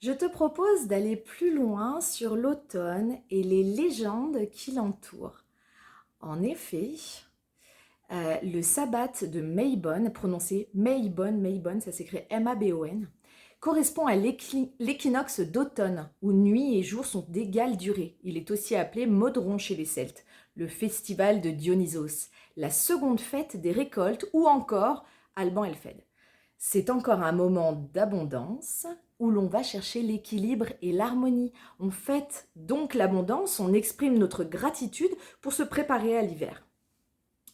Je te propose d'aller plus loin sur l'automne et les légendes qui l'entourent. En effet, le sabbat de Mabon, prononcé Mabon, ça s'écrit M-A-B-O-N, correspond à l'équinoxe d'automne, où nuit et jour sont d'égale durée. Il est aussi appelé Modron chez les Celtes, le festival de Dionysos, la seconde fête des récoltes, ou encore Alban Elfed. C'est encore un moment d'abondance où l'on va chercher l'équilibre et l'harmonie. On fête donc l'abondance, on exprime notre gratitude pour se préparer à l'hiver.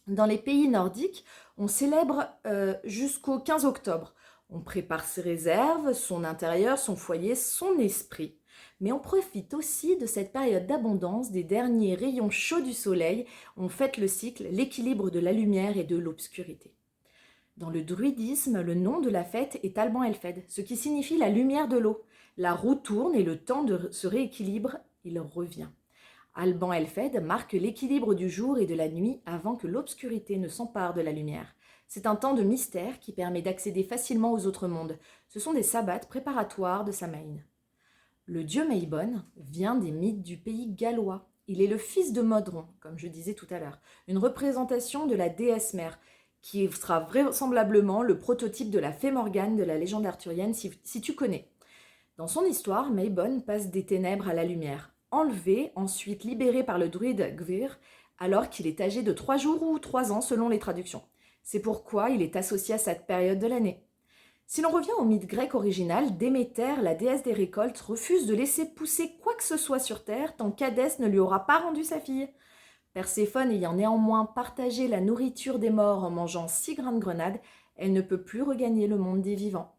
Dans les pays nordiques, on célèbre jusqu'au 15 octobre. On prépare ses réserves, son intérieur, son foyer, son esprit. Mais on profite aussi de cette période d'abondance, des derniers rayons chauds du soleil. On fête le cycle, l'équilibre de la lumière et de l'obscurité. Dans le druidisme, le nom de la fête est Alban Elfed, ce qui signifie la lumière de l'eau. La roue tourne et le temps de se rééquilibre, il revient. Alban Elfed marque l'équilibre du jour et de la nuit avant que l'obscurité ne s'empare de la lumière. C'est un temps de mystère qui permet d'accéder facilement aux autres mondes. Ce sont des sabbats préparatoires de Samhain. Le dieu Mabon vient des mythes du pays gallois. Il est le fils de Modron, comme je disais tout à l'heure, une représentation de la déesse mère, qui sera vraisemblablement le prototype de la fée Morgane de la légende arthurienne, si tu connais. Dans son histoire, Mabon passe des ténèbres à la lumière, enlevé, ensuite libéré par le druide Gwyr, alors qu'il est âgé de 3 jours ou 3 ans selon les traductions. C'est pourquoi il est associé à cette période de l'année. Si l'on revient au mythe grec original, Déméter, la déesse des récoltes, refuse de laisser pousser quoi que ce soit sur terre tant qu'Hadès ne lui aura pas rendu sa fille. Perséphone ayant néanmoins partagé la nourriture des morts en mangeant 6 grains de grenade, elle ne peut plus regagner le monde des vivants.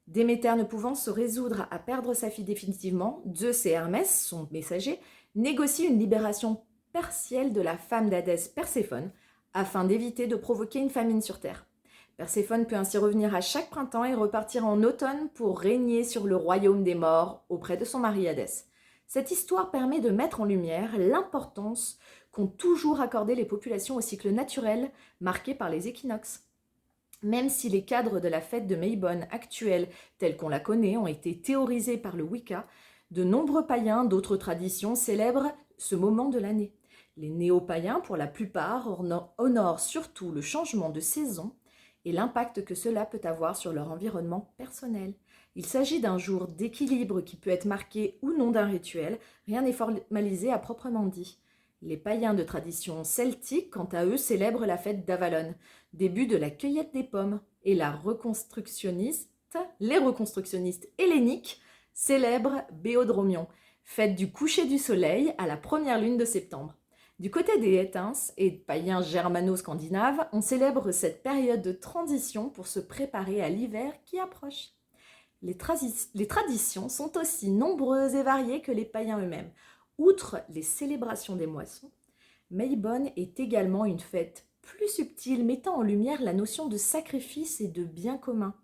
Déméter ne pouvant se résoudre à perdre sa fille définitivement, Zeus et Hermès, son messager, négocient une libération partielle de la femme d'Hadès, Perséphone, afin d'éviter de provoquer une famine sur Terre. Perséphone peut ainsi revenir à chaque printemps et repartir en automne pour régner sur le royaume des morts auprès de son mari Hadès. Cette histoire permet de mettre en lumière l'importance qu'ont toujours accordé les populations au cycle naturel marqué par les équinoxes. Même si les cadres de la fête de Mabon actuelle, telle qu'on la connaît, ont été théorisés par le Wicca, de nombreux païens d'autres traditions célèbrent ce moment de l'année. Les néo-païens, pour la plupart, honorent surtout le changement de saison et l'impact que cela peut avoir sur leur environnement personnel. Il s'agit d'un jour d'équilibre qui peut être marqué ou non d'un rituel, rien n'est formalisé à proprement dit. Les païens de tradition celtique, quant à eux, célèbrent la fête d'Avalon, début de la cueillette des pommes, et les reconstructionnistes helléniques célèbrent Béodromion, fête du coucher du soleil à la première lune de septembre. Du côté des Hétins et païens germano-scandinaves, on célèbre cette période de transition pour se préparer à l'hiver qui approche. Les traditions sont aussi nombreuses et variées que les païens eux-mêmes. Outre les célébrations des moissons, Mabon est également une fête plus subtile mettant en lumière la notion de sacrifice et de bien commun.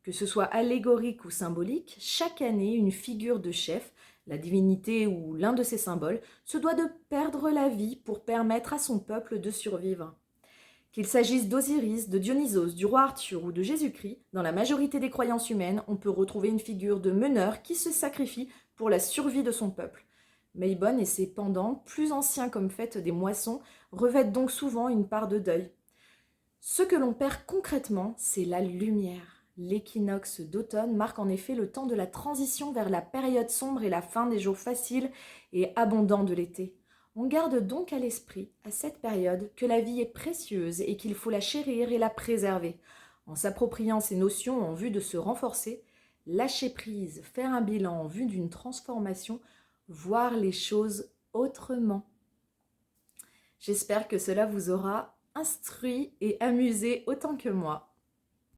Que ce soit allégorique ou symbolique, chaque année, une figure de chef, la divinité ou l'un de ses symboles, se doit de perdre la vie pour permettre à son peuple de survivre. Qu'il s'agisse d'Osiris, de Dionysos, du roi Arthur ou de Jésus-Christ, dans la majorité des croyances humaines, on peut retrouver une figure de meneur qui se sacrifie pour la survie de son peuple. Mabon et ses pendants, plus anciens comme fête des moissons, revêtent donc souvent une part de deuil. Ce que l'on perd concrètement, c'est la lumière. L'équinoxe d'automne marque en effet le temps de la transition vers la période sombre et la fin des jours faciles et abondants de l'été. On garde donc à l'esprit, à cette période, que la vie est précieuse et qu'il faut la chérir et la préserver. En s'appropriant ces notions en vue de se renforcer, lâcher prise, faire un bilan en vue d'une transformation, voir les choses autrement. J'espère que cela vous aura instruit et amusé autant que moi.